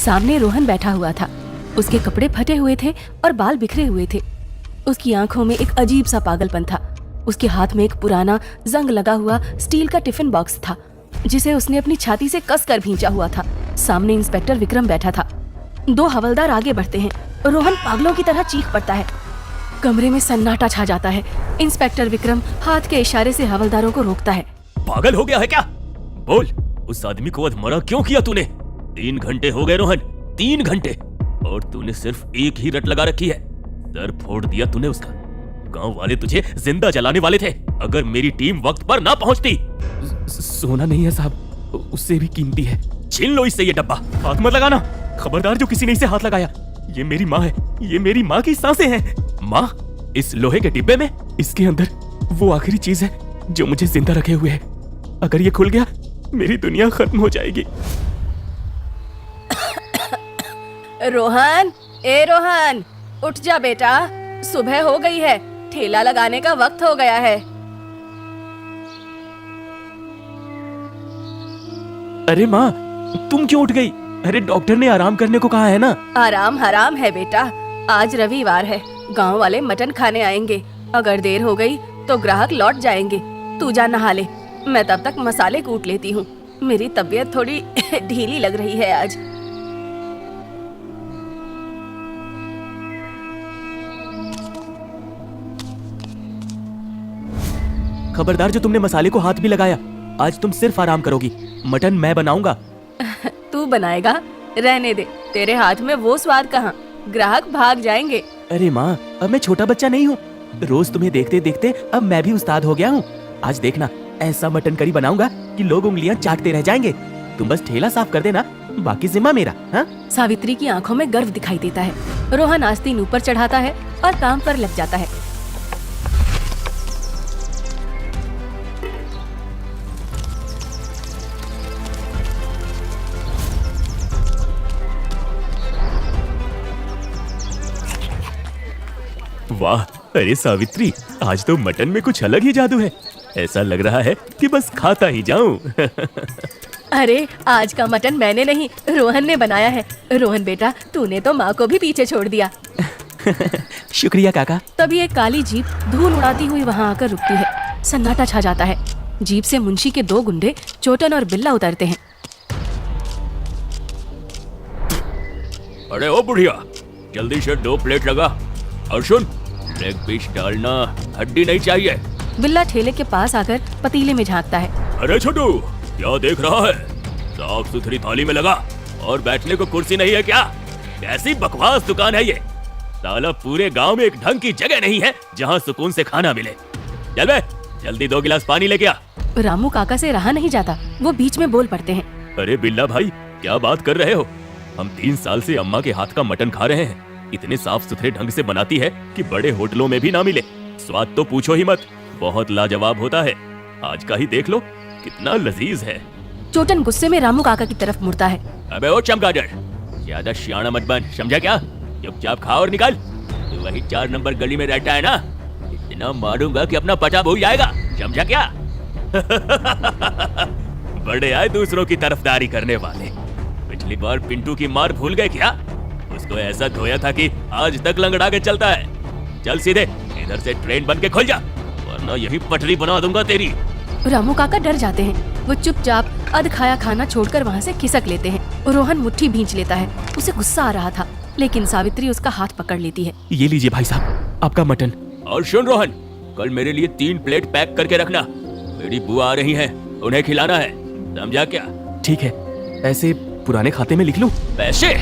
सामने रोहन बैठा हुआ था। उसके कपड़े फटे हुए थे और बाल बिखरे हुए थे। उसकी आंखों में एक अजीब सा पागलपन था। उसके हाथ में एक पुराना जंग लगा हुआ स्टील का टिफिन बॉक्स था, जिसे उसने अपनी छाती से कसकर भींचा हुआ था। सामने इंस्पेक्टर विक्रम बैठा था। 2 हवलदार आगे बढ़ते हैं। रोहन पागलों की तरह चीख पड़ता है। कमरे में सन्नाटा छा जाता है। इंस्पेक्टर विक्रम हाथ के इशारे से हवलदारों को रोकता है। पागल हो गया है क्या? बोल, उस आदमी को अधमरा क्यों किया तूने? 3 घंटे हो गए रोहन, 3 घंटे, और तूने सिर्फ एक ही रट लगा रखी है। सर फोड़ दिया तूने उसका। गांव वाले तुझे जिंदा जलाने वाले थे अगर मेरी टीम वक्त पर ना पहुंचती। सोना नहीं है साहब, उससे भी कीमती है। छीन लो इससे ये डब्बा। हाथ मत लगाना, खबरदार जो किसी ने इसे हाथ लगाया। ये मेरी माँ है, ये मेरी माँ की सांसें हैं। माँ, इस लोहे के डिब्बे में? इसके अंदर वो आखिरी चीज है जो मुझे जिंदा रखे हुए है। अगर ये खुल गया मेरी दुनिया खत्म हो जाएगी। रोहन, ए रोहन, उठ जा बेटा, सुबह हो गई है, ठेला लगाने का वक्त हो गया है। अरे माँ, तुम क्यों उठ गई? अरे डॉक्टर ने आराम करने को कहा है ना। आराम हराम है बेटा, आज रविवार है, गांव वाले मटन खाने आएंगे। अगर देर हो गई तो ग्राहक लौट जाएंगे। तू जा नहा ले, मैं तब तक मसाले कूट लेती हूँ। मेरी तबीयत थोड़ी ढीली लग रही है आज। खबरदार जो तुमने मसाले को हाथ भी लगाया। आज तुम सिर्फ आराम करोगी, मटन मैं बनाऊंगा। तू बनाएगा? रहने दे, तेरे हाथ में वो स्वाद कहाँ, ग्राहक भाग जाएंगे। अरे माँ, अब मैं छोटा बच्चा नहीं हूँ। रोज तुम्हें देखते देखते अब मैं भी उस्ताद हो गया हूँ। आज देखना, ऐसा मटन करी बनाऊंगा कि लोग उंगलियां चाटते रह जाएंगे। तुम बस ठेला साफ कर देना, बाकी जिम्मा मेरा। हाँ? सावित्री की आंखों में गर्व दिखाई देता है। रोहन आस्तीन ऊपर चढ़ाता है और काम पर लग जाता है। वाह, अरे सावित्री, आज तो मटन में कुछ अलग ही जादू है। ऐसा लग रहा है कि बस खाता ही जाऊं। अरे आज का मटन मैंने नहीं, रोहन ने बनाया है। रोहन बेटा, तूने तो माँ को भी पीछे छोड़ दिया। शुक्रिया काका। तभी एक काली जीप धूल उड़ाती हुई वहाँ आकर रुकती है। सन्नाटा छा जाता है। जीप से मुंशी के 2 गुंडे चोटन और बिल्ला उतरते हैं। अरे ओ बुढ़िया, जल्दी से 2 प्लेट लगा, और सुन, लेग पीस डालना, हड्डी नहीं चाहिए। बिल्ला ठेले के पास आकर पतीले में झांकता है। अरे छोटू, क्या देख रहा है? साफ सुथरी थाली में लगा, और बैठने को कुर्सी नहीं है क्या? कैसी बकवास दुकान है ये। साला पूरे गांव में एक ढंग की जगह नहीं है जहां सुकून से खाना मिले। चल बे, जल्दी 2 गिलास पानी लेके आ। रामू काका से रहा नहीं जाता, वो बीच में बोल पड़ते हैं। अरे बिल्ला भाई, क्या बात कर रहे हो? हम 3 साल से अम्मा के हाथ का मटन खा रहे हैं। इतने साफ सुथरे ढंग से बनाती है कि बड़े होटलों में भी ना मिले। स्वाद तो पूछो ही मत, बहुत लाजवाब होता है। आज का ही देख लो, कितना लजीज है। चोटन गुस्से में रामू काका की तरफ मुड़ता है। अबे ओ चमगादड़, ज्यादा सियाना मत बन, समझा क्या? चुपचाप खा और निकाल। तू वही 4 नंबर गली में रहता है ना? इतना मारूंगा कि अपना पता भूल जाएगा, समझा क्या? बड़े आए दूसरों की तरफदारी करने वाले। पिछली बार पिंटू की मार भूल गए क्या? उसको ऐसा धोया था कि आज तक लंगड़ा के चलता है। चल सीधे इधर से ट्रेन बन के खुल जा, वरना यही पटरी बना दूंगा तेरी। रामू काका डर जाते हैं। वो चुपचाप अध खाया खाना छोड़कर वहाँ से खिसक लेते हैं। रोहन मुट्ठी भींच लेता है। उसे गुस्सा आ रहा था, लेकिन सावित्री उसका हाथ पकड़ लेती है। ये लीजिए भाई साहब, आपका मटन। और सुन रोहन, कल मेरे लिए 3 प्लेट पैक करके रखना। मेरी बुआ आ रही है, उन्हें खिलाना है, समझा क्या? ठीक है, पैसे पुराने खाते में लिख लूं? पैसे?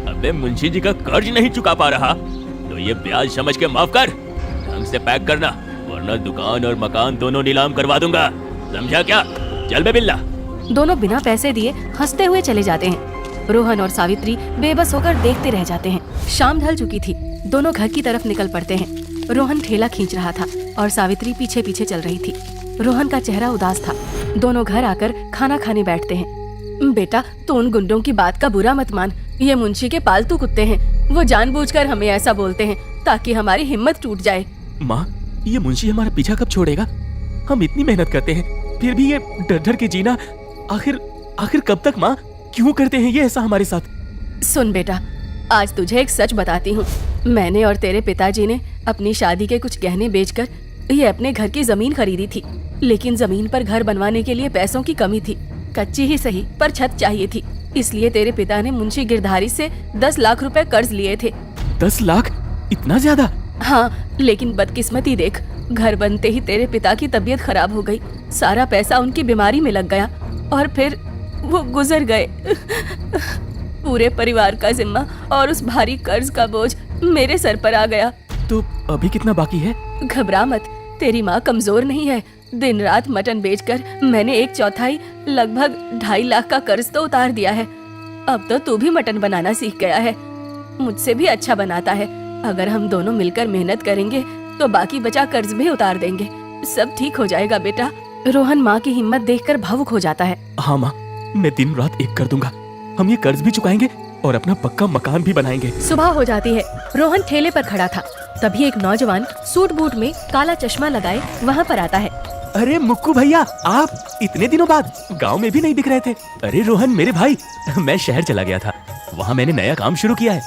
अबे मुंशी जी का कर्ज नहीं चुका पा रहा तो ये ब्याज समझ के माफ कर। ढंग से पैक करना, वरना दुकान और मकान दोनों नीलाम करवा दूंगा, समझा क्या? चल बे बिल्ला। दोनों बिना पैसे दिए हंसते हुए चले जाते हैं। रोहन और सावित्री बेबस होकर देखते रह जाते हैं। शाम ढल चुकी थी। दोनों घर की तरफ निकल पड़ते हैं। रोहन ठेला खींच रहा था और सावित्री पीछे पीछे चल रही थी। रोहन का चेहरा उदास था। दोनों घर आकर खाना खाने बैठते हैं। बेटा, तू उन गुंडों की बात का बुरा मत मान। ये मुंशी के पालतू कुत्ते हैं। वो जानबूझकर हमें ऐसा बोलते हैं ताकि हमारी हिम्मत टूट जाए। माँ, ये मुंशी हमारा पीछा कब छोड़ेगा? हम इतनी मेहनत करते हैं, फिर भी ये डर डर के जीना, आखिर कब तक माँ? क्यों करते हैं ये ऐसा हमारे साथ? सुन बेटा, आज तुझे एक सच बताती हूँ। मैंने और तेरे पिताजी ने अपनी शादी के कुछ गहने बेचकर ये अपने घर की जमीन खरीदी थी, लेकिन जमीन पर घर बनवाने के लिए पैसों की कमी थी। कच्ची ही सही पर छत चाहिए थी, इसलिए तेरे पिता ने मुंशी गिरधारी से 10 लाख रुपए कर्ज लिए थे। 10 लाख? इतना ज्यादा? हाँ, लेकिन बदकिस्मती देख, घर बनते ही तेरे पिता की तबीयत खराब हो गई। सारा पैसा उनकी बीमारी में लग गया और फिर वो गुजर गए। पूरे परिवार का जिम्मा और उस भारी कर्ज का बोझ मेरे सर पर आ गया। तो अभी कितना बाकी है? घबरा मत, तेरी माँ कमजोर नहीं है। दिन रात मटन बेचकर मैंने 1/4 लगभग 2.5 लाख का कर्ज तो उतार दिया है। अब तो तू भी मटन बनाना सीख गया है, मुझसे भी अच्छा बनाता है। अगर हम दोनों मिलकर मेहनत करेंगे तो बाकी बचा कर्ज भी उतार देंगे। सब ठीक हो जाएगा बेटा। रोहन माँ की हिम्मत देखकर भावुक हो जाता है। हाँ माँ, मैं दिन रात एक कर दूंगा। हम ये कर्ज भी चुकाएंगे और अपना पक्का मकान भी बनाएंगे। सुबह हो जाती है। रोहन ठेले पर खड़ा था, तभी एक नौजवान सूट बूट में काला चश्मा लगाए वहाँ पर आता है। अरे मुक्कू भैया, आप इतने दिनों बाद गांव में भी नहीं दिख रहे थे। अरे रोहन मेरे भाई, मैं शहर चला गया था, वहाँ मैंने नया काम शुरू किया है,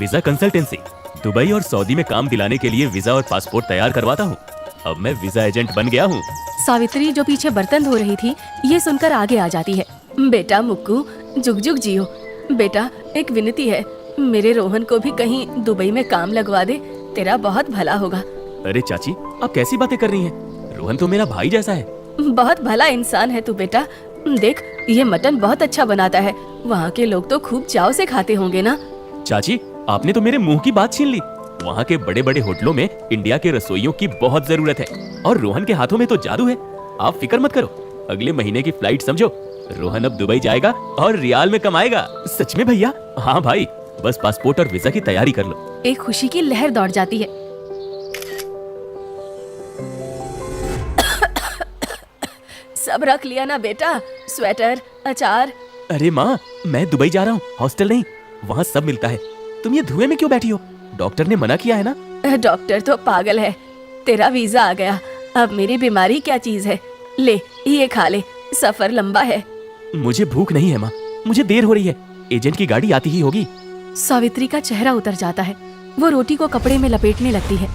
वीजा कंसल्टेंसी। दुबई और सऊदी में काम दिलाने के लिए वीजा और पासपोर्ट तैयार करवाता हूँ। अब मैं वीजा एजेंट बन गया हूँ। सावित्री जो पीछे बर्तन धो रही थी, ये सुनकर आगे आ जाती है। बेटा मुक्कू, जुग जुग जियो। बेटा एक विनती है, मेरे रोहन को भी कहीं दुबई में काम लगवा दे, तेरा बहुत भला होगा। अरे चाची, आप कैसी बातें कर रही हैं? रोहन तो मेरा भाई जैसा है। बहुत भला इंसान है तू बेटा। देख, ये मटन बहुत अच्छा बनाता है, वहाँ के लोग तो खूब चाव से खाते होंगे ना। चाची, आपने तो मेरे मुंह की बात छीन ली। वहाँ के बड़े बड़े होटलों में इंडिया के रसोइयों की बहुत जरूरत है और रोहन के हाथों में तो जादू है। आप फिक्र मत करो, अगले महीने की फ्लाइट समझो, रोहन अब दुबई जाएगा और रियाल में कमाएगा। सच में भैया? हाँ भाई, बस पासपोर्ट और वीजा की तैयारी कर लो। एक खुशी की लहर दौड़ जाती है। सब रख लिया ना बेटा, स्वेटर, अचार? अरे माँ, मैं दुबई जा रहा हूँ, हॉस्टल नहीं, वहाँ सब मिलता है। तुम ये धुएं में क्यों बैठी हो? डॉक्टर ने मना किया है ना। डॉक्टर तो पागल है। तेरा वीजा आ गया, अब मेरी बीमारी क्या चीज है। ले ये खा ले, सफर लंबा है। मुझे भूख नहीं है माँ, मुझे देर हो रही है, एजेंट की गाड़ी आती ही होगी। सावित्री का चेहरा उतर जाता है, वो रोटी को कपड़े में लपेटने लगती है।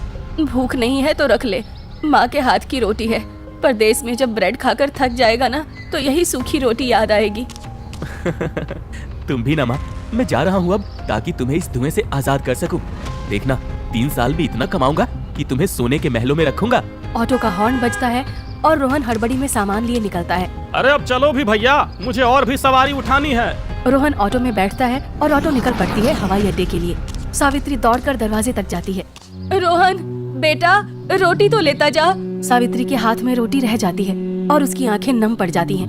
भूख नहीं है तो रख ले, माँ के हाथ की रोटी है। परदेश में जब ब्रेड खाकर थक जाएगा ना, तो यही सूखी रोटी याद आएगी। तुम भी ना माँ, मैं जा रहा हूँ अब, ताकि तुम्हें इस धुएं से आजाद कर सकूं। देखना, 3 साल में इतना कमाऊंगा कि तुम्हें सोने के महलों में रखूंगा। ऑटो का हॉर्न बजता है और रोहन हड़बड़ी में सामान लिए निकलता है। अरे अब चलो भी भैया, मुझे और भी सवारी उठानी है। रोहन ऑटो में बैठता है और ऑटो निकल पड़ती है हवाई अड्डे के लिए। सावित्री दौड़कर दरवाजे तक जाती है। रोहन बेटा, रोटी तो लेता जा। सावित्री के हाथ में रोटी रह जाती है और उसकी आंखें नम पड़ जाती हैं।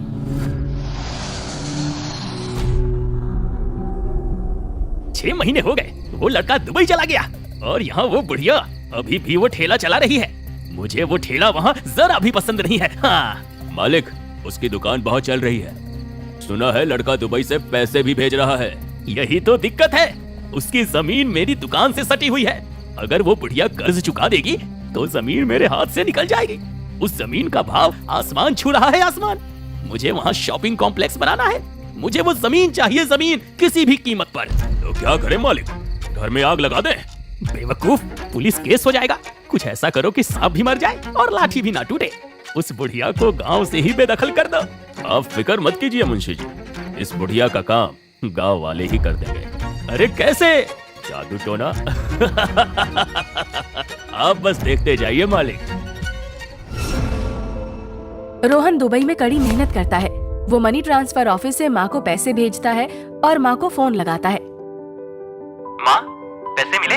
6 महीने हो गए, वो लड़का दुबई चला गया और यहाँ वो बुढ़िया अभी भी वो ठेला चला रही है। मुझे वो ठेला वहाँ जरा भी पसंद नहीं है। हाँ मालिक, उसकी दुकान बहुत चल रही है। सुना है लड़का दुबई से पैसे भी भेज रहा है। यही तो दिक्कत है, उसकी जमीन मेरी दुकान से सटी हुई है। अगर वो बुढ़िया कर्ज चुका देगी तो जमीन मेरे हाथ से निकल जाएगी। उस जमीन का भाव आसमान छू रहा है, आसमान। मुझे वहाँ शॉपिंग कॉम्प्लेक्स बनाना है, मुझे वो जमीन चाहिए, जमीन किसी भी कीमत पर। तो क्या करें मालिक, घर में आग लगा दें? बेवकूफ, पुलिस केस हो जाएगा। कुछ ऐसा करो कि सांप भी मर जाए और लाठी भी ना टूटे। उस बुढ़िया को गांव से ही बेदखल कर दो। आप फिक्र मत कीजिए मुंशी जी, इस बुढ़िया का काम गांव वाले ही कर देंगे। अरे कैसे? जादू टोना। आप बस देखते जाइए मालिक। रोहन दुबई में कड़ी मेहनत करता है। वो मनी ट्रांसफर ऑफिस से माँ को पैसे भेजता है और माँ को फोन लगाता है। माँ, पैसे मिले?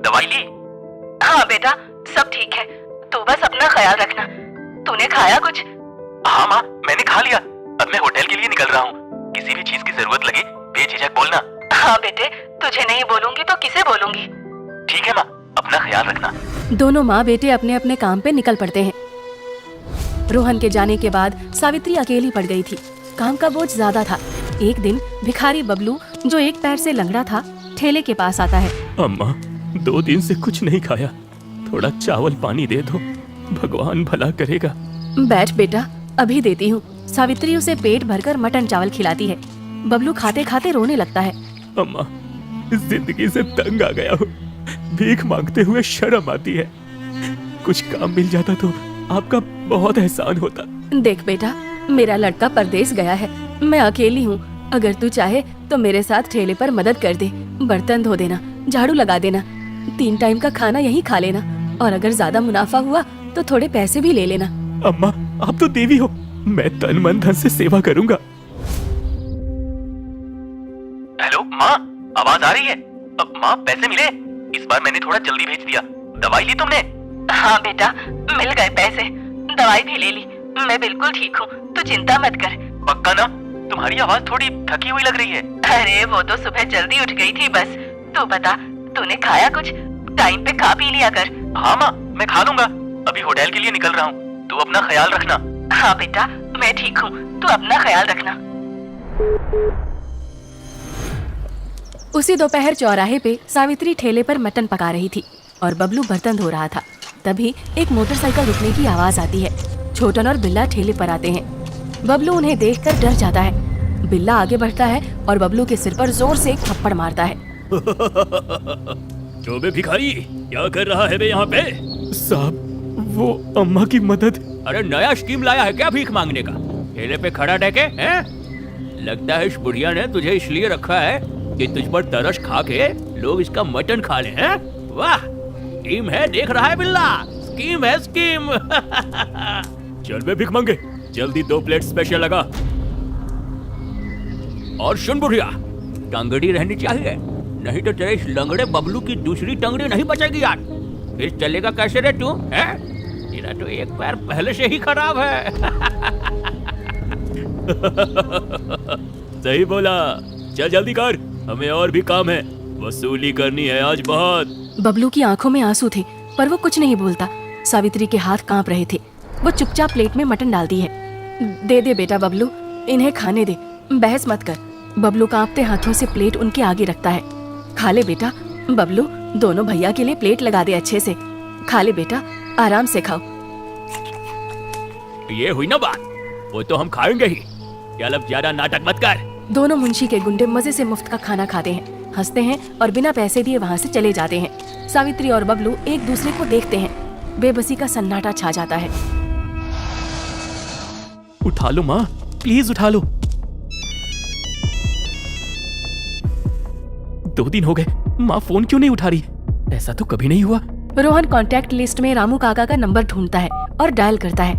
दवाई ली? हाँ बेटा, सब ठीक है, तू बस अपना ख्याल रखना। तूने खाया कुछ? हाँ माँ, मैंने खा लिया। अब मैं होटल के लिए निकल रहा हूँ। किसी भी चीज की जरूरत लगे बेझिझक बोलना। हाँ बेटे, तुझे नहीं बोलूंगी तो किसे बोलूंगी? ठीक है माँ, अपना ख्याल रखना। दोनों माँ बेटे अपने अपने काम पे निकल पड़ते हैं। रोहन के जाने के बाद सावित्री अकेली पड़ गई थी। काम का बोझ ज्यादा था। एक दिन भिखारी बबलू, जो एक पैर से लंगड़ा था, ठेले के पास आता है। अम्मा, 2 दिन से कुछ नहीं खाया, थोड़ा चावल पानी दे दो, भगवान भला करेगा। बैठ बेटा, अभी देती हूँ। सावित्री उसे पेट भरकर मटन चावल खिलाती है। बबलू खाते खाते रोने लगता है। अम्मा, जिंदगी से तंग आ गया हूँ। भीख मांगते हुए शर्म आती है। कुछ काम मिल जाता तो आपका बहुत एहसान होता। देख बेटा, मेरा लड़का परदेश गया है, मैं अकेली हूँ। अगर तू चाहे तो मेरे साथ ठेले पर मदद कर दे। बर्तन धो देना, झाड़ू लगा देना, 3 टाइम का खाना यहीं खा लेना, और अगर ज्यादा मुनाफा हुआ तो थोड़े पैसे भी ले लेना। अम्मा, आप तो देवी हो, मैं तन मन धन से सेवा करूंगा। हेलो माँ, आवाज आ रही है? माँ, पैसे मिले? इस बार मैंने थोड़ा जल्दी भेज दिया। दवाई ली तुमने? हाँ बेटा, मिल गए पैसे, दवाई भी ले ली। मैं बिल्कुल ठीक हूँ, तू चिंता मत कर। पक्का ना? तुम्हारी आवाज थोड़ी थकी हुई लग रही है। अरे वो तो सुबह जल्दी उठ गई थी बस। तू बता, तूने खाया कुछ? टाइम पे खा पी लिया कर। हाँ माँ, मैं खा लूंगा। अभी होटल के लिए निकल रहा हूँ, तू अपना ख्याल रखना। हाँ बेटा, मैं ठीक हूँ, तू अपना ख्याल रखना। उसी दोपहर चौराहे पे सावित्री ठेले पर मटन पका रही थी और बबलू बर्तन धो रहा था। तभी एक मोटरसाइकिल रुकने की आवाज आती है। छोटन और बिल्ला ठेले पर आते हैं। बबलू उन्हें देखकर डर जाता है। बिल्ला आगे बढ़ता है और बबलू के सिर पर जोर से एक थप्पड़ मारता है। जो बे भिखारी, क्या कर रहा है बे यहाँ पे? साहब, वो अम्मा की मदद। अरे नया स्कीम लाया है क्या भीख मांगने का? ठेले पे खड़ा डे के हैं? लगता है इस बुढ़िया ने तुझे इसलिए रखा है कि तुझ पर तरस खा के लोग इसका मटन खा ले। हैं? वाह, स्कीम है, देख रहा है बिल्ला, स्कीम है स्कीम। चल बे भिख मांगे, जल्दी 2 प्लेट स्पेशल लगा। और सुन बुढ़िया, टंगड़ी रहनी चाहिए, नहीं तो तेरे इस लंगड़े बबलू की दूसरी टंगड़ी नहीं बचेगी यार। फिर चलेगा कैसे रे तू? हैं? तेरा तो एक पैर पहले से ही खराब है। सही बोला, चल जल्दी कर, हमें और भी काम है, वसूली करनी है आज बहुत। बबलू की आंखों में आंसू थे, पर वो कुछ नहीं बोलता। सावित्री के हाथ कांप रहे थे। वो चुपचाप प्लेट में मटन डालती है। दे दे बेटा बबलू, इन्हें खाने दे, बहस मत कर। बबलू कांपते हाथों से प्लेट उनके आगे रखता है। खा ले बेटा। बबलू, दोनों भैया के लिए प्लेट लगा दे अच्छे से। खा ले बेटा, आराम से खाओ। ये हुई ना बात, वो तो हम खाएंगे ही। चल अब ज्यादा नाटक मत कर। दोनों मुंशी के गुंडे मजे से मुफ्त का खाना खाते हैं, हंसते हैं और बिना पैसे दिए वहाँ से चले जाते हैं। सावित्री और बबलू एक दूसरे को देखते हैं। बेबसी का सन्नाटा छा जाता है। उठा लो माँ, प्लीज उठा लो। 2 दिन हो गए, माँ फोन क्यों नहीं उठा रही? ऐसा तो कभी नहीं हुआ। रोहन कॉन्टैक्ट लिस्ट में रामू काका का नंबर ढूंढता है और डायल करता है।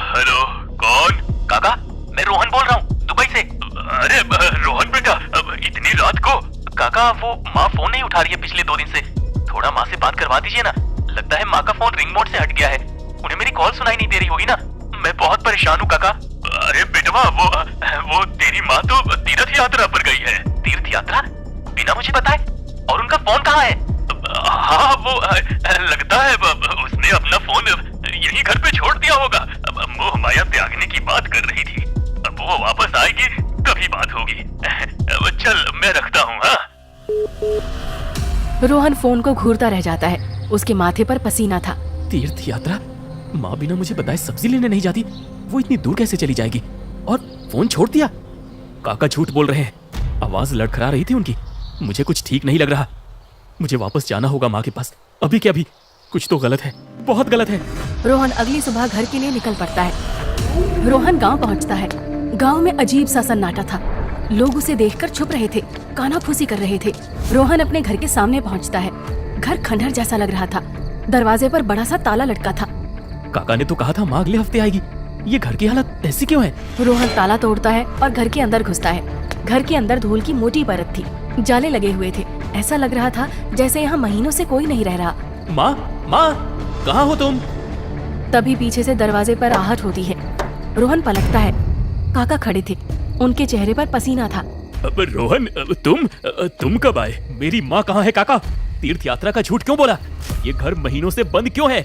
हेलो, कौन? काका, मैं रोहन बोल रहा हूँ, दुबई से। अरे रोहन बेटा, इतनी रात को? काका, वो माँ फोन नहीं उठा रही है पिछले 2 दिन से। थोड़ा माँ से बात करवा दीजिए ना, लगता है माँ का फोन रिंग मोड से हट गया है। उन्हें मेरी कॉल सुनाई नहीं दे रही होगी ना। मैं बहुत परेशान हूँ काका। अरे बेटवा, वो तेरी माँ तो तीर्थ यात्रा पर गई है। तीर्थ यात्रा? बिना मुझे बताए? और उनका फोन कहाँ है? हाँ, वो लगता है उसने अपना फोन यहीं घर पे छोड़ दिया होगा। मोह माया त्यागने की बात कर रही थी। अब वो वापस आएगी तभी बात होगी। चल मैं रखता हूँ। हाँ। रोहन फोन को घूरता रह जाता है। उसके माथे पर पसीना था। तीर्थ यात्रा? माँ बिना मुझे बताए सब्जी लेने नहीं जाती, वो इतनी दूर कैसे चली जाएगी? और फोन छोड़ दिया? काका झूठ बोल रहे हैं। आवाज लड़खड़ा रही थी उनकी। मुझे कुछ ठीक नहीं लग रहा। मुझे वापस जाना होगा माँ के पास, अभी के अभी। कुछ तो गलत है, बहुत गलत है। रोहन अगली सुबह घर के लिए निकल पड़ता है। रोहन गांव पहुंचता है। गांव में अजीब सा सन्नाटा था। लोग उसे देखकर छुप रहे थे, कानाफूसी कर रहे थे। रोहन अपने घर के सामने पहुंचता है। घर खंडहर जैसा लग रहा था। दरवाजे पर बड़ा सा ताला लटका था। काका ने तो कहा था माँ अगले हफ्ते आएगी, ये घर की हालत ऐसी क्यों है? रोहन ताला तोड़ता है और घर के अंदर घुसता है। घर के अंदर धूल की मोटी परत थी, जाले लगे हुए थे। ऐसा लग रहा था जैसे यहाँ महीनों से कोई नहीं रह रहा। माँ, कहाँ हो तुम? तभी पीछे से दरवाजे पर आहट होती है। रोहन पलटता है। काका खड़े थे, उनके चेहरे पर पसीना था। अब रोहन, तुम कब आए? मेरी माँ कहाँ है काका? तीर्थ यात्रा का झूठ क्यों बोला? ये घर महीनों से बंद क्यों है?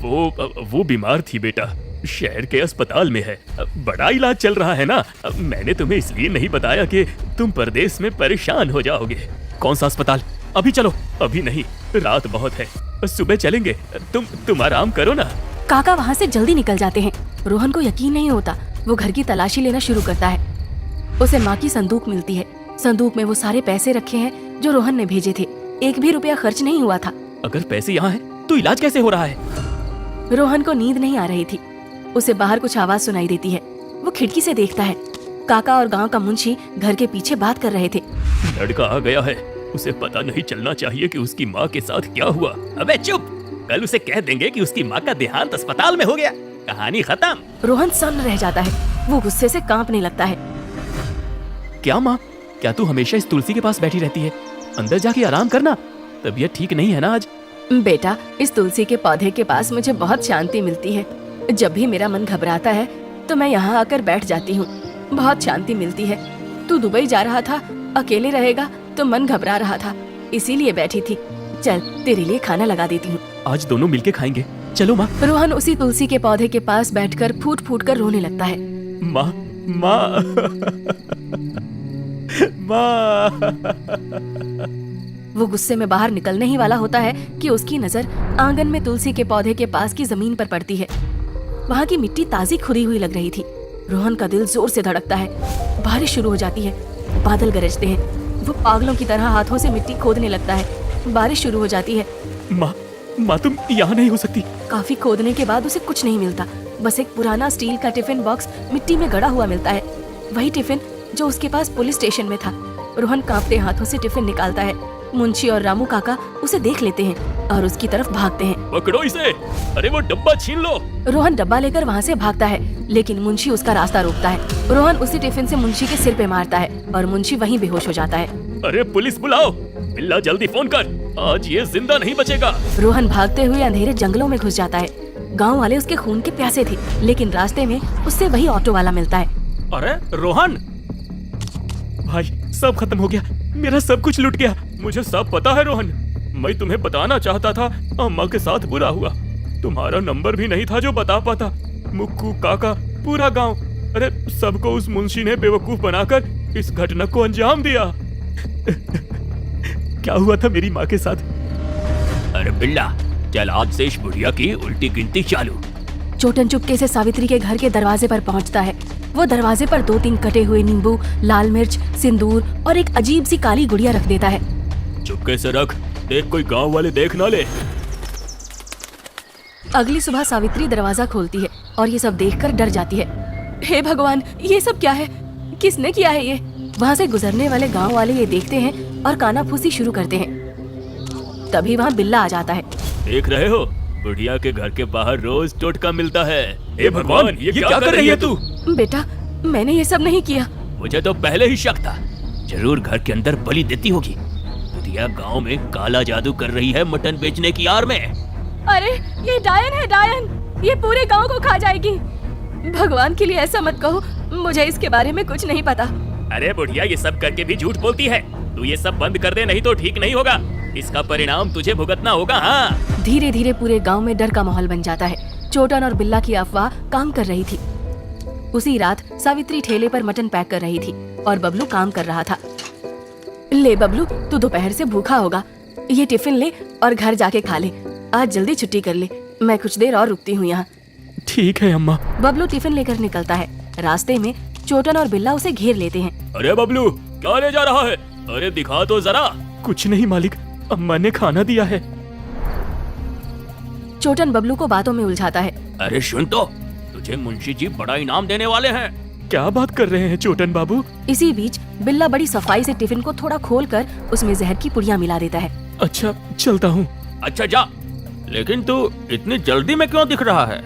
वो बीमार थी बेटा, शहर के अस्पताल में है, बड़ा इलाज चल रहा है ना। मैंने तुम्हें इसलिए नहीं बताया कि तुम परदेश में परेशान हो जाओगे। कौन सा अस्पताल? अभी चलो। अभी नहीं, रात बहुत है, सुबह चलेंगे। तुम आराम करो ना। काका वहाँ से जल्दी निकल जाते हैं। रोहन को यकीन नहीं होता। वो घर की तलाशी लेना शुरू करता है। उसे माँ की संदूक मिलती है। संदूक में वो सारे पैसे रखे हैं जो रोहन ने भेजे थे। 1 भी रुपया खर्च नहीं हुआ था। अगर पैसे यहाँ हैं, तो इलाज कैसे हो रहा है? रोहन को नींद नहीं आ रही थी। उसे बाहर कुछ आवाज सुनाई देती है। वो खिड़की से देखता है। काका और गांव का मुंशी घर के पीछे बात कर रहे थे। लड़का आ गया है, उसे पता नहीं चलना चाहिए कि उसकी माँ के साथ क्या हुआ। अबे चुप, कल उसे कह देंगे कि उसकी माँ का देहांत अस्पताल में हो गया, कहानी खत्म। रोहन सन्न रह जाता है। वो गुस्से से कांपने लगता है। क्या माँ, क्या तू हमेशा इस तुलसी के पास बैठी रहती है? अंदर जाके आराम करना, तबीयत ठीक नहीं है ना आज? बेटा, इस तुलसी के पौधे के पास मुझे बहुत शांति मिलती है। जब भी मेरा मन घबराता है तो मैं यहाँ आकर बैठ जाती हूँ। बहुत शांति मिलती है। तू दुबई जा रहा था, अकेले रहेगा तो मन घबरा रहा था, इसीलिए बैठी थी। चल, तेरे लिए खाना लगा देती हूँ। आज दोनों मिलके खाएंगे, चलो माँ। रोहन उसी तुलसी के पौधे के पास बैठकर फूट फूट कर रोने लगता है। माँ, माँ, माँ। वो गुस्से में बाहर निकलने ही वाला होता है कि उसकी नजर आंगन में तुलसी के पौधे के पास की जमीन पर पड़ती है। वहाँ की मिट्टी ताजी खुदी हुई लग रही थी। रोहन का दिल जोर से धड़कता है। बारिश शुरू हो जाती है। बादल गरजते हैं। वो पागलों की तरह हाथों से मिट्टी खोदने लगता है। बारिश शुरू हो जाती है। माँ, माँ, तुम यहाँ नहीं हो सकती। काफी खोदने के बाद उसे कुछ नहीं मिलता। बस एक पुराना स्टील का टिफिन बॉक्स मिट्टी में गड़ा हुआ मिलता है। वही टिफिन जो उसके पास पुलिस स्टेशन में था। रोहन कांपते हाथों से टिफिन निकालता है। मुंशी और रामू काका उसे देख लेते हैं और उसकी तरफ भागते हैं। पकड़ो इसे, अरे वो डब्बा छीन लो। रोहन डब्बा लेकर वहाँ से भागता है, लेकिन मुंशी उसका रास्ता रोकता है। रोहन उसी टिफिन से मुंशी के सिर पे मारता है और मुंशी वहीं बेहोश हो जाता है। अरे पुलिस बुलाओ, बिल्ला जल्दी फोन कर, आज ये जिंदा नहीं बचेगा। रोहन भागते हुए अंधेरे जंगलों में घुस जाता है। गांव वाले उसके खून के प्यासे थे, लेकिन रास्ते में उससे वही ऑटो वाला मिलता है। अरे रोहन, भाई, सब खत्म हो गया, मेरा सब कुछ लुट गया। मुझे सब पता है रोहन। मैं तुम्हें बताना चाहता था, अम्मा के साथ बुरा हुआ। तुम्हारा नंबर भी नहीं था जो बता पाता। मुक्कू, काका, पूरा गांव, अरे सबको उस मुंशी ने बेवकूफ बनाकर इस घटना को अंजाम दिया। क्या हुआ था मेरी माँ के साथ? अरे बिल्ला, चल आज से इस बुढ़िया की उल्टी गिनती चालू। चोटन चुपके से सावित्री के घर के दरवाजे पर पहुंचता है। वो दरवाजे पर 2-3 कटे हुए नींबू, लाल मिर्च, सिंदूर और एक अजीब सी काली गुड़िया रख देता है। चुपके से रख, देख कोई गांव वाले देख ना ले। अगली सुबह सावित्री दरवाजा खोलती है और ये सब देखकर डर जाती है। हे भगवान, ये सब क्या है? किसने किया है ये? वहाँ से गुजरने वाले गांव वाले ये देखते हैं और कानाफूसी शुरू करते हैं। तभी वहाँ बिल्ला आ जाता है। देख रहे हो, बुढ़िया के घर के बाहर रोज टोटका मिलता है। हे भगवान, ये क्या कर रही है तू? बेटा, मैंने ये सब नहीं किया। मुझे तो पहले ही शक था, जरूर घर के अंदर बलि देती होगी। बुढ़िया गांव में काला जादू कर रही है मटन बेचने की आड़ में। अरे ये डायन है, डायन। ये पूरे गांव को खा जाएगी। भगवान के लिए ऐसा मत कहो, मुझे इसके बारे में कुछ नहीं पता। अरे बुढ़िया, ये सब करके भी झूठ बोलती है। तू ये सब बंद कर दे, नहीं तो ठीक नहीं होगा। इसका परिणाम तुझे भुगतना होगा। हाँ। धीरे धीरे पूरे गांव में डर का माहौल बन जाता है। चोटन और बिल्ला की अफवाह काम कर रही थी। उसी रात सावित्री ठेले पर मटन पैक कर रही थी और बबलू काम कर रहा था। ले बबलू, तू दोपहर से भूखा होगा, ये टिफिन ले और घर जाके खा ले। आज जल्दी छुट्टी कर ले, मैं कुछ देर और रुकती हूँ यहाँ। ठीक है अम्मा। बबलू टिफिन लेकर निकलता है। रास्ते में चोटन और बिल्ला उसे घेर लेते हैं। अरे बबलू, क्या ले जा रहा है? अरे दिखा तो जरा। कुछ नहीं मालिक, अम्मा ने खाना दिया है। चोटन बबलू को बातों में उलझाता है। अरे सुन तो, तुझे मुंशी जी बड़ा इनाम देने वाले हैं। क्या बात कर रहे हैं चोटन बाबू? इसी बीच बिल्ला बड़ी सफाई से टिफिन को थोड़ा खोलकर उसमें जहर की पुड़िया मिला देता है। अच्छा, चलता हूँ। अच्छा जा, लेकिन तू इतनी जल्दी में क्यों दिख रहा है?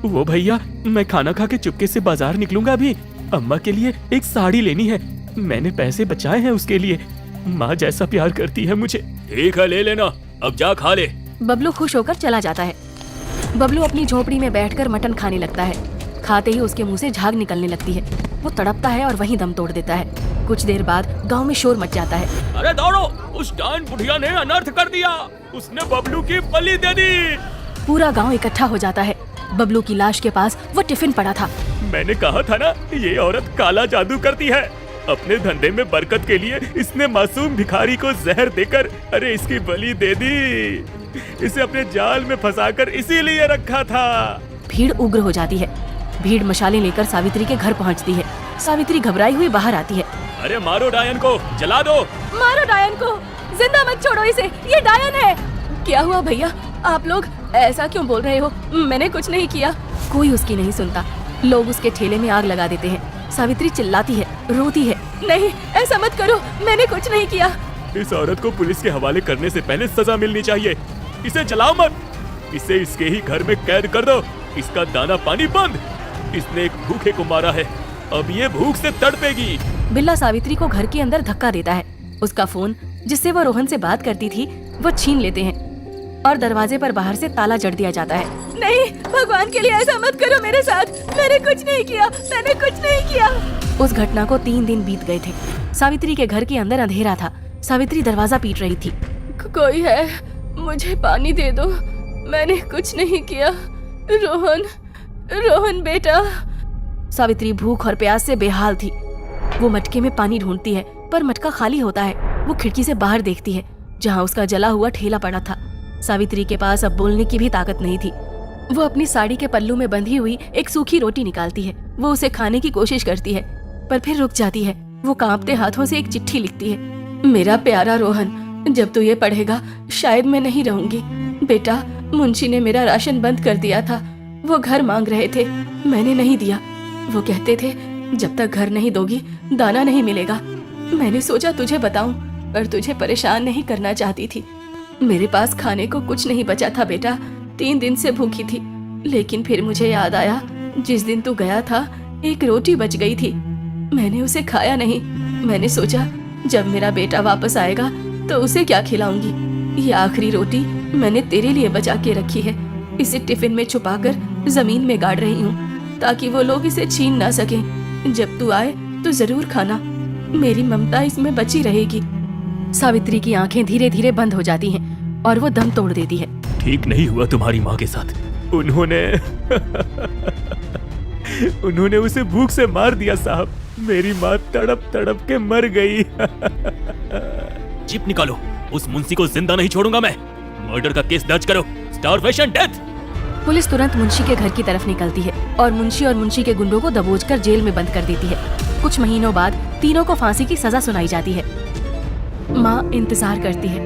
वो भैया, मैं खाना खा के चुपके से बाजार निकलूंगा अभी। अम्मा के लिए एक साड़ी लेनी है, मैंने पैसे बचाए हैं उसके लिए। माँ जैसा प्यार करती है मुझे। ठीक है, ले लेना, अब जा खा ले। बबलू खुश होकर चला जाता है। बबलू अपनी झोपड़ी में बैठकर मटन खाने लगता है। खाते ही उसके मुंह से झाग निकलने लगती है। वो तड़पता है और वहीं दम तोड़ देता है। कुछ देर बाद गांव में शोर मच जाता है। अरे दौड़ो, उस डायन बुढ़िया ने अनर्थ कर दिया, उसने बबलू की बलि दे दी। पूरा गांव इकट्ठा हो जाता है। बबलू की लाश के पास वो टिफिन पड़ा था। मैंने कहा था ना, ये औरत काला जादू करती है। अपने धंधे में बरकत के लिए इसने मासूम भिखारी को जहर देकर अरे इसकी बलि दे दी। इसे अपने जाल में फंसाकर इसीलिए रखा था। भीड़ उग्र हो जाती है। भीड़ मशालें लेकर सावित्री के घर पहुंचती है। सावित्री घबराई हुई बाहर आती है। अरे मारो डायन को, जला दो। मारो डायन को, जिंदा मत छोड़ो इसे, ये डायन है। क्या हुआ भैया, आप लोग ऐसा क्यों बोल रहे हो? मैंने कुछ नहीं किया। कोई उसकी नहीं सुनता। लोग उसके ठेले में आग लगा देते हैं। सावित्री चिल्लाती है, रोती है, नहीं ऐसा मत करो, मैंने कुछ नहीं किया। इस औरत को पुलिस के हवाले करने से पहले सजा मिलनी चाहिए। इसे जलाओ मत, इसे इसके ही घर में कैद कर दो। इसका दाना पानी बंद। इसने एक भूखे को मारा है, अब ये भूख से तड़पेगी। बिल्ला सावित्री को घर के अंदर धक्का देता है। उसका फोन जिससे वो रोहन से बात करती थी वो छीन लेते हैं और दरवाजे पर बाहर से ताला जड़ दिया जाता है। नहीं, भगवान के लिए ऐसा मत करो मेरे साथ, मैंने कुछ नहीं किया, मैंने कुछ नहीं किया। उस घटना को 3 दिन बीत गए थे। सावित्री के घर के अंदर अंधेरा था। सावित्री दरवाजा पीट रही थी। कोई है, मुझे पानी दे दो, मैंने कुछ नहीं किया। रोहन, रोहन बेटा। सावित्री भूख और प्यास से बेहाल थी। वो मटके में पानी ढूंढती है पर मटका खाली होता है। वो खिड़की से बाहर देखती है जहाँ उसका जला हुआ ठेला पड़ा था। सावित्री के पास अब बोलने की भी ताकत नहीं थी। वो अपनी साड़ी के पल्लू में बंधी हुई एक सूखी रोटी निकालती है। वो उसे खाने की कोशिश करती है पर फिर रुक जाती है। वो कांपते हाथों से एक चिट्ठी लिखती है। मेरा प्यारा रोहन, जब तू ये पढ़ेगा शायद मैं नहीं रहूंगी। बेटा, मुंशी ने मेरा राशन बंद कर दिया था। वो घर मांग रहे थे, मैंने नहीं दिया। वो कहते थे जब तक घर नहीं दोगी दाना नहीं मिलेगा। मैंने सोचा तुझे बताऊं पर तुझे परेशान नहीं करना चाहती थी। मेरे पास खाने को कुछ नहीं बचा था बेटा, 3 दिन से भूखी थी। लेकिन फिर मुझे याद आया जिस दिन तू गया था एक रोटी बच गई थी, मैंने उसे खाया नहीं। मैंने सोचा जब मेरा बेटा वापस आएगा तो उसे क्या खिलाऊंगी। ये आखिरी रोटी मैंने तेरे लिए बचा के रखी है। इसे टिफिन में छुपाकर जमीन में गाड़ रही हूँ ताकि वो लोग इसे छीन ना सकें। जब तू आए तो जरूर खाना, मेरी ममता इसमें बची रहेगी। सावित्री की आंखें धीरे धीरे बंद हो जाती हैं और वो दम तोड़ देती है। ठीक नहीं हुआ तुम्हारी माँ के साथ। उन्होंने उसे भूख से मार दिया साहब। मेरी माँ तड़प तड़प के मर गई। चिप निकालो, उस मुंशी को जिंदा नहीं छोड़ूंगा मैं। मर्डर का केस दर्ज करो, स्टारवेशन डेथ। पुलिस तुरंत मुंशी के घर की तरफ निकलती है और मुंशी के गुंडों को दबोचकर जेल में बंद कर देती है। कुछ महीनों बाद तीनों को फांसी की सजा सुनाई जाती है। माँ इंतजार करती है